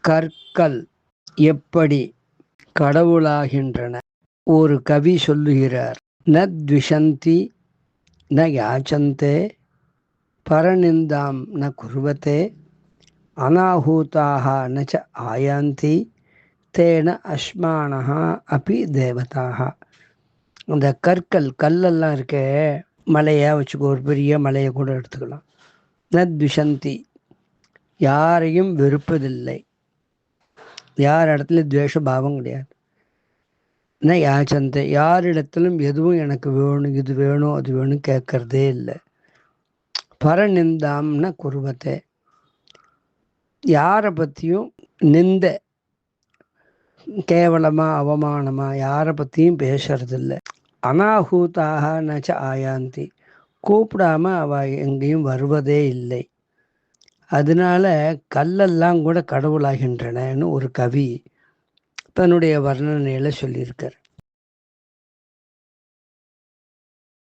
கற்கள் எப்படி கடவுளாகின்றன? ஒரு கவி சொல்லுகிறார், ந த்விஷந்தி ந யாச்சந்தே பரநிந்தாம் ந குர்வதே அநாஹூதாக ந ச ஆயாந்தி தேன அஸ்மானஹ அபி தேவதாக. அந்த கல்லெல்லாம் இருக்க, மலையை வச்சுக்கோ, ஒரு பெரிய மலையை கூட எடுத்துக்கலாம். ந த்விஷந்தி, யாரையும் வெறுப்பதில்லை, யார் இடத்துல துவேஷ பாவம் கிடையாது. ந யாச்சந்தை, யாரிடத்திலும் எதுவும் எனக்கு வேணும், இது வேணும், அது வேணும் கேட்கறதே இல்லை. பரநிந்தாம்னா குருவத்தை, யாரை பற்றியும் நிந்த, கேவலமா அவமானமா யாரை பற்றியும் பேசுறதில்லை. அனாஹூதாக நச்ச ஆயாந்தி, கூப்பிடாம அவ எங்கேயும் வருவதே இல்லை. அதனால கல்லெல்லாம் கூட கடவுளாகின்றனன்னு ஒரு கவி தன்னுடைய வர்ணனையில சொல்லியிருக்கார்.